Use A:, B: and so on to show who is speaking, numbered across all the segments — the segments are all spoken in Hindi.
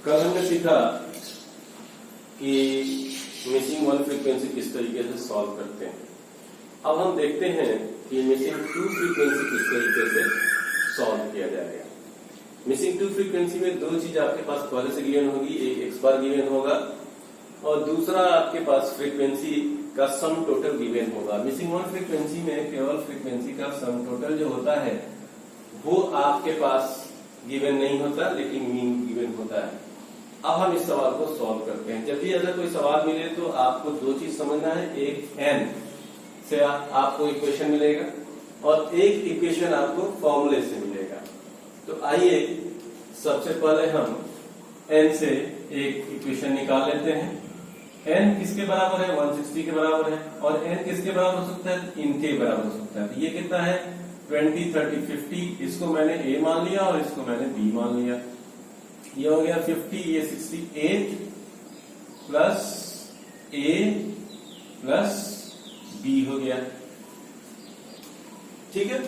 A: कल हमने सीखा कि मिसिंग वन फ्रीक्वेंसी किस तरीके से सॉल्व करते हैं। अब हम देखते हैं कि मिसिंग टू फ्रीक्वेंसी किस तरीके से सॉल्व किया जाएगा। मिसिंग टू फ्रीक्वेंसी में दो चीज आपके पास पहले से गिवन होगी, एक एक्स बार गिवन होगा और दूसरा आपके पास फ्रीक्वेंसी का सम टोटल गिवन होगा। मिसिंग वन फ्रीक्वेंसी में केवल फ्रीक्वेंसी का सम टोटल जो होता है वो आपके पास गिवन नहीं होता, लेकिन मीन गिवन होता है। अब हम इस सवाल को सॉल्व करते हैं। जब भी अगर कोई सवाल मिले तो आपको दो चीज समझना है, एक एन से आपको इक्वेशन मिलेगा और एक इक्वेशन आपको फॉर्मूले से मिलेगा। तो आइए सबसे पहले हम एन से एक इक्वेशन निकाल लेते हैं। एन किसके बराबर है? 160 के बराबर है। और एन किसके बराबर हो सकता है? इनके बराबर हो सकता है। तो ये कितना है? 20, 30, 50। इसको मैंने ए मान लिया और इसको मैंने बी मान लिया। ये हो गया 50, ये 68 प्लस ए प्लस बी हो गया। ठीक है,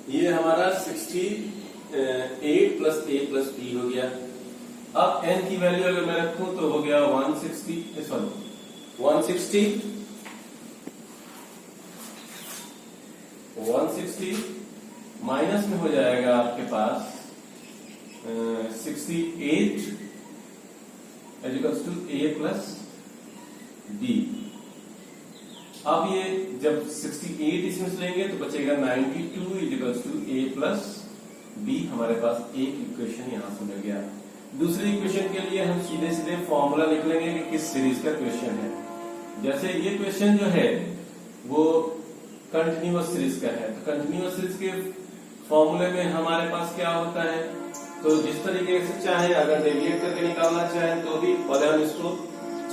A: ये हमारा 68 प्लस ए प्लस बी हो गया। अब n की वैल्यू अगर मैं रखूं तो हो गया 160 माइनस में हो जाएगा आपके पास 68 equals to A plus B. अब ये जब 68 इसमें से लेंगे तो बचेगा 92 equals to A plus B. हमारे पास एक इक्वेशन यहां से मिल गया। दूसरी इक्वेशन के लिए हम सीधे सीधे फॉर्मूला लिख लेंगे कि किस सीरीज का क्वेश्चन है। जैसे ये क्वेश्चन जो है वो कंटिन्यूअस सीरीज का है, तो कंटिन्यूअस सीरीज के फॉर्मूले में हमारे पास क्या होता है, तो जिस तरीके से चाहे अगर डेविएट करके निकालना चाहे तो भी पहले हम इसको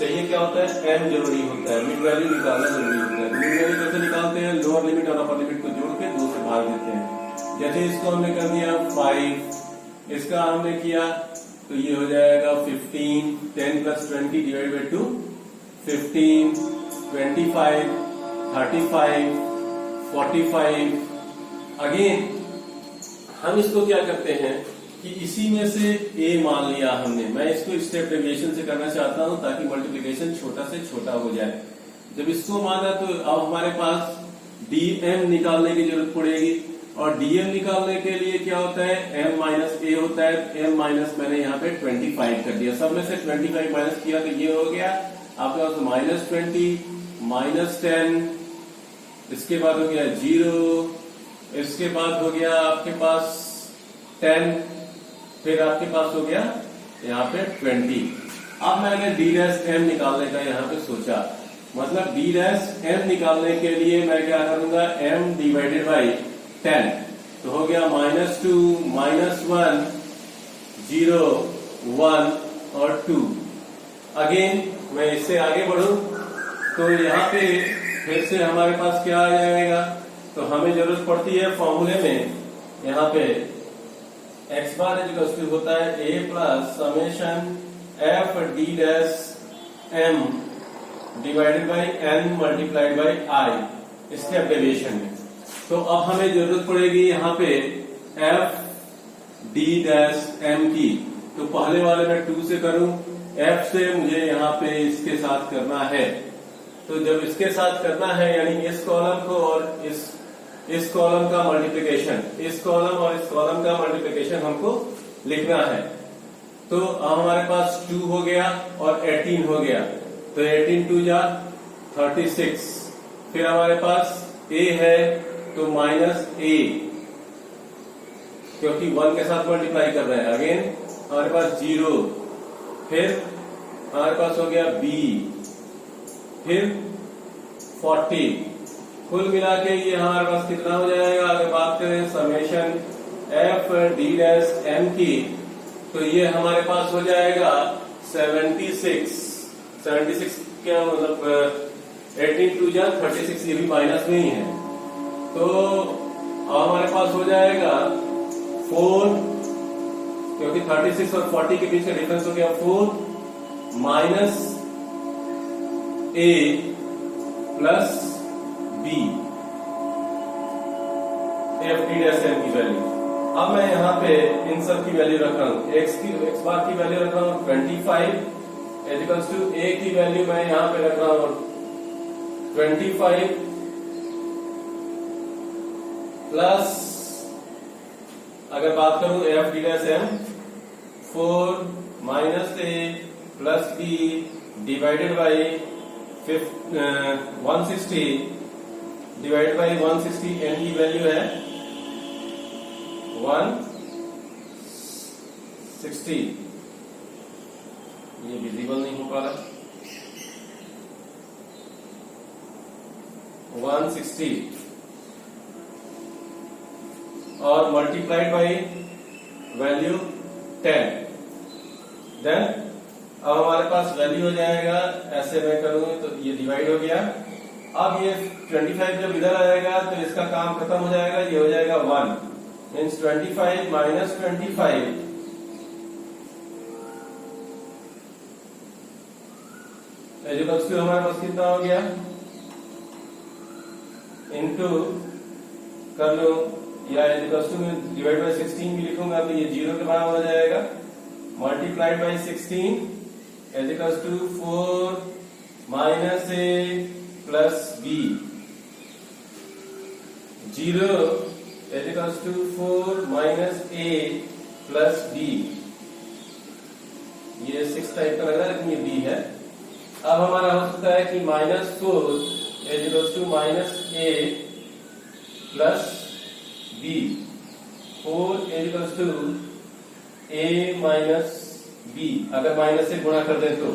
A: चाहिए क्या होता है, एम जरूरी होता है, मिड वैल्यू निकालना जरूरी होता है। मिड वैल्यू कैसे निकालते हैं? लोअर लिमिट और अपर लिमिट को जोड़ के 2 से भाग देते हैं। जैसे इसको हमने कर दिया 5, इसका हमने किया तो ये हो जाएगा 15, 10 प्लस 20 डिवाइड बाई 2, 15, 25, 35, 45। अगेन हम इसको क्या करते हैं कि इसी में से a मान लिया हमने। मैं इसको स्टेप डेविएशन से करना चाहता हूं ताकि मल्टीप्लिकेशन छोटा से छोटा हो जाए। जब इसको माना तो अब हमारे पास dm निकालने की जरूरत पड़ेगी और dm निकालने के लिए क्या होता है, m माइनस a होता है। m माइनस मैंने यहाँ पे 25 कर दिया, सब में से 25 माइनस किया तो ये हो गया आपके पास -20 -10, इसके बाद हो गया 0, इसके बाद हो गया आपके पास 10, फिर आपके पास हो गया यहाँ पे 20। अब मैंने d' निकालने का यहाँ पे सोचा, मतलब d' निकालने के लिए मैं क्या करूंगा, m डिवाइडेड बाई 10, तो हो गया -2, -1, 0, 1 और 2। अगेन मैं इससे आगे बढ़ूं तो यहाँ पे फिर से हमारे पास क्या आ जाएगा, तो हमें जरूरत पड़ती है फॉर्मूले में यहाँ पे x बार इक्वल्स टू होता है a plus summation f d' m divided by n multiplied by i step deviation में। तो अब हमें जरूरत पड़ेगी यहाँ पे f d' m की। तो पहले वाले में 2 से करूं, f से मुझे यहाँ पे इसके साथ करना है। तो जब इसके साथ करना है यानी इस कॉलम को और इस कॉलम का मल्टीप्लिकेशन, इस कॉलम और इस कॉलम का मल्टीप्लिकेशन हमको लिखना है। तो हमारे पास 2 हो गया और 18 हो गया, तो 18 2 जा 36। फिर हमारे पास a है तो -a, क्योंकि 1 के साथ मल्टीप्लाई कर रहे हैं। अगेन हमारे पास 0, फिर हमारे पास हो गया b, फिर 40। कुल मिला के ये हमारे पास कितना हो जाएगा, अगर बात करें समेशन f d' m की, तो ये हमारे पास हो जाएगा 76। क्या मतलब 18 2 जा 36, ये भी माइनस में ही है। तो हमारे पास हो जाएगा 4, क्योंकि 36 और 40 के बीच का डिफरेंस हो गया 4 minus a plus b f d' m की वैल्यू। अब मैं यहाँ पे इन सब की वैल्यू रख रहा हूँ। एक्स बार की वैल्यू रख रहा हूँ 25 इक्वल्स टू ए की वैल्यू मैं यहाँ पे रख रहा हूँ 25 प्लस, अगर बात करूं F D dash M 4 minus A plus B divided by 160 divided by 160, N की वैल्यू है 160। ये विजिबल नहीं हो पा रहा। 160 और मल्टीप्लाइड बाई वैल्यू 10। देन अब हमारे पास वैल्यू हो जाएगा, ऐसे मैं करूंगा तो ये डिवाइड हो गया। अब ये 25 जब इधर आएगा तो इसका काम खत्म हो जाएगा, ये हो जाएगा 1 मीन्स 25 माइनस 25 इक्वल्स टू हमारे पास कितना हो गया, इनटू कर लो या इक्वल्स टू में डिवाइड बाई 16 भी लिखूंगा तो ये 0 के बराबर हो जाएगा। Multiplied by 16 is equals to 4 minus A plus B, 0 is equals to 4 minus A plus B. ये 6 टाइप का लग रहा है लेकिन ये बी है। अब हमारा हो सकता है कि -4 is equals to minus A plus B, 4 is equals to A minus B, अगर माइनस से गुणा कर दें तो।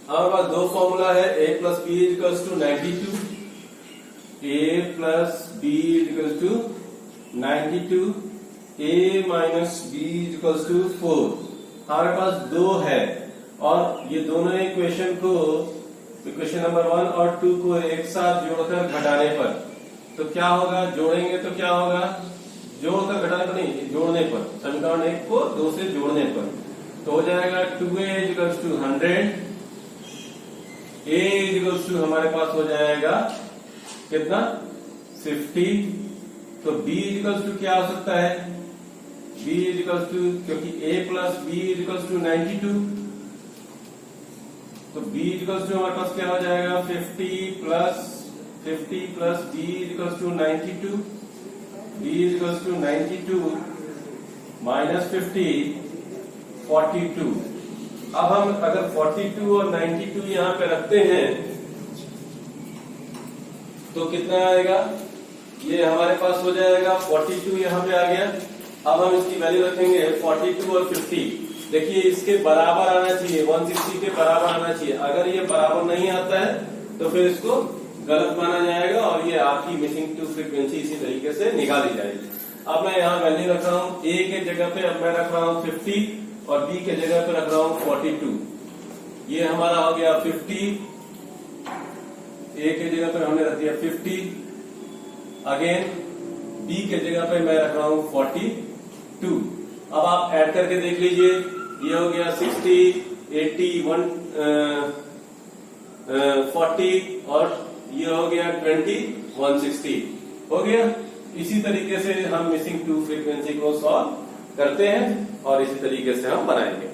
A: हमारे पास दो फॉर्मूला है, a plus B is equals to 92, a plus B is equals to 92, a minus B is equals to 4। हमारे पास दो है और ये दोनों इक्वेशन को, इक्वेशन नंबर 1 और 2 को एक साथ जोड़कर घटाने पर तो क्या होगा, जोड़ेंगे तो क्या होगा, जोड़कर घटाने पर नहीं, जोड़ने पर, समीकरण 1 को 2 से जोड़ने पर तो हो जाएगा 2a is equals to 100, a is equals to हमारे पास हो जाएगा कितना 50, तो b इज इक्वल्स टू क्या हो सकता है, b इज इक्वल्स टू, क्योंकि a plus b is equals to 92 तो b इज इक्वल्स टू हमारे पास क्या हो जाएगा 50 plus b is equals to 92, b is equals to 92 minus 50 42। अब हम अगर 42 और 92 यहां पे रखते हैं तो कितना आएगा, ये हमारे पास हो जाएगा 42 यहां पे आ गया। अब हम इसकी वैल्यू रखेंगे 42 और 50। देखिए इसके बराबर आना चाहिए, 160 के बराबर आना चाहिए। अगर ये बराबर नहीं आता है तो फिर इसको गलत माना जाएगा और ये आपकी मिसिंग टू फ्रीक्वेंसी इसी तरीके से निकाली जाएगी। अब मैं यहाँ वैल्यू रख रहा हूँ, ए के जगह पे अब मैं रख रहा हूँ 50 और बी के जगह पे रख रहा हूँ 42। ये हमारा हो गया 50, ए के जगह पे हमने रख दिया 50, अगेन बी के जगह पे मैं रख रहा हूँ 42। अब आप ऐड करके देख लीजिए, ये हो गया 60, 80, 40 और ये हो गया 20, 160 हो गया। इसी तरीके से हम मिसिंग टू फ्रीक्वेंसी को सॉल्व करते हैं और इसी तरीके से हम बनाएंगे।